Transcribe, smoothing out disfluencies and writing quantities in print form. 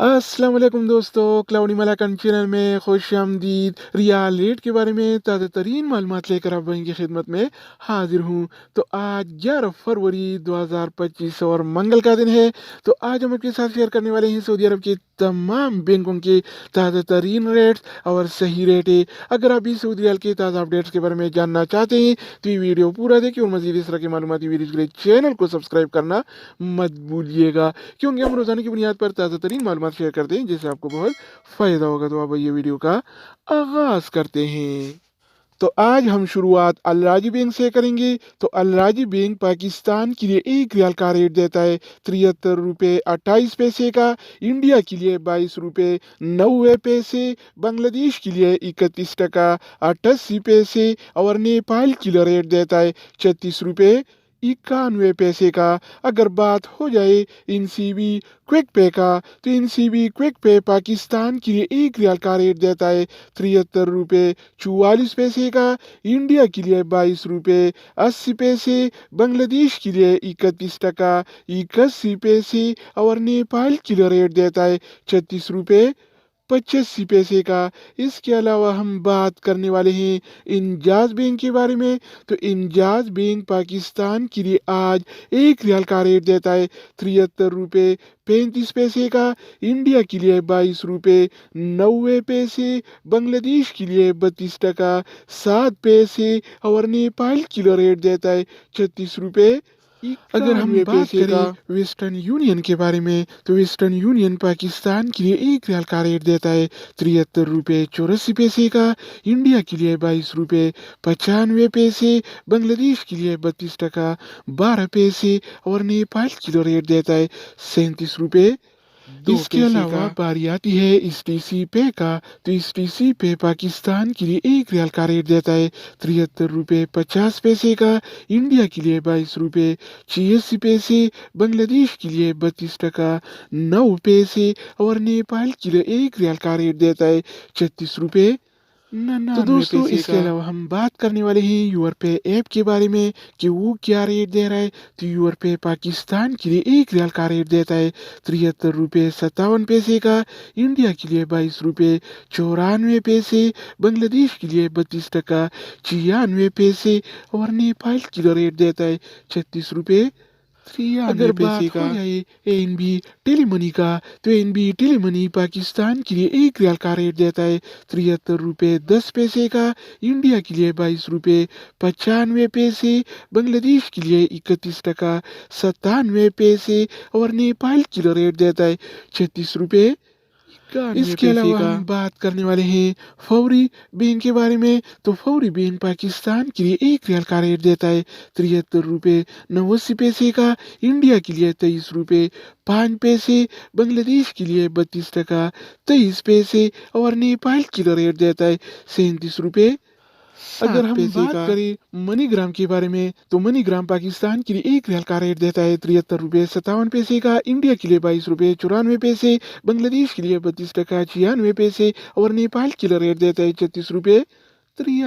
अस्सलाम वालेकुम दोस्तों, क्लाउडी मलाकन चैनल में खुश आमदीद। रियाल रेट के बारे में ताज़ा तरीन मालूमात लेकर आप भाई की खिदमत में हाजिर हूँ। तो आज 11 फरवरी 2025 और मंगल का दिन है। तो आज हम आपके साथ शेयर करने वाले हैं सऊदी अरब के तमाम बैंकों के ताज़ा तरीन रेट्स और सही रेट है। अगर आप भी सऊदी रियाल के ताज़ा अपडेट्स के बारे में जानना चाहते हैं तो ये वीडियो पूरा देखिए और मज़ीद इस तरह की मालूमाती वीडियोज़ के लिए चैनल को सब्सक्राइब करना मत भूलिएगा, क्योंकि हम रोजाना की बुनियाद पर ताज़ा तरीन मालूमात शेयर करते हैं जिससे आपको बहुत फ़ायदा होगा। तो अब ये वीडियो का आगाज़ करते हैं। तो आज हम शुरुआत अल राजी बैंक से करेंगे। तो अल राजी बैंक पाकिस्तान के लिए 1 रियाल का रेट देता है 73 रुपये 28 पैसे का, इंडिया के लिए 22 रुपये 90 पैसे, बांग्लादेश के लिए 31 टका 88 पैसे और नेपाल के लिए रेट देता है 36 रुपये 91 पैसे का। अगर बात हो जाए इनसीबी क्विक पे का, तो इनसीबी क्विक पे पाकिस्तान के लिए 1 रियाल का रेट देता है 73 रुपये 44 पैसे का, इंडिया के लिए 22 रुपये 80 पैसे, बांग्लादेश के लिए 31 टका 81 पैसे और नेपाल के लिए रेट देता है 36 रुपये 85 पैसे का। इसके अलावा हम बात करने वाले हैं इंजाज बैंक के बारे में। तो इंजाज बैंक पाकिस्तान के लिए आज 1 रियाल का रेट देता है 73 रुपये 35 पैसे का, इंडिया के लिए 22 रुपये 90 पैसे, बांग्लादेश के लिए 32 टका 7 पैसे और नेपाल के लिए रेट देता है 36 रुपये। अगर हम बात करें वेस्टर्न यूनियन के बारे में, तो वेस्टर्न यूनियन पाकिस्तान के लिए 1 रियाल का रेट देता है 73 रुपये 84 पैसे का, इंडिया के लिए 22 रुपये 95 पैसे, बांग्लादेश के लिए 32 टका 12 पैसे और नेपाल के लिए रेट देता है 37 रुपये। इसके अलावा बारी आती है STC पे का। तो STC पे पाकिस्तान के लिए 1 रियाल का रेट देता है 73 रुपये 50 पैसे का, इंडिया के लिए 22 रुपये 86 पैसे, बांग्लादेश के लिए 32 टका 9 पैसे और नेपाल के लिए 1 रियाल का रेट देता है 36 रुपये 99 तो दोस्तों इसके अलावा हम बात करने वाले हैं यूर पे ऐप के बारे में कि वो क्या रेट दे रहा है। तो यूर पे पाकिस्तान के लिए 1 रियाल का रेट देता है 73 रुपये 57 पैसे का, इंडिया के लिए 22 रुपये 94 पैसे, बांग्लादेश के लिए 32 टका 96 पैसे और नेपाल के लिए रेट देता है 36 रुपये 93 अगर बात हो जाए ANB टेलीमनी का, तो ANB टेलीमनी पाकिस्तान के लिए 1 रियाल का रेट देता है 73 रुपये 10 पैसे का, इंडिया के लिए 22 रुपये 95 पैसे, बांग्लादेश के लिए 31 टका 97 पैसे और नेपाल के लिए रेट देता है 36 रुपये 91 इसके अलावा हम बात करने वाले हैं फौरी बैंक के बारे में। तो फौरी बैंक पाकिस्तान के लिए 1 रियाल का रेट देता है 73 रुपये 89 पैसे का, इंडिया के लिए 23 रुपये 5 पैसे, बांग्लादेश के लिए 32 टका 23 पैसे और नेपाल के लिए रेट देता है 37 रुपये। अगर हम बात करें मनीग्राम के बारे में, तो मनीग्राम पाकिस्तान के लिए 1 रियाल का रेट देता है 73 रुपये 57 पैसे का, इंडिया के लिए 22 रुपये 94 पैसे, बांग्लादेश के लिए 32 टका 96 पैसे और नेपाल के लिए रेट देता है 36 रुपये 93।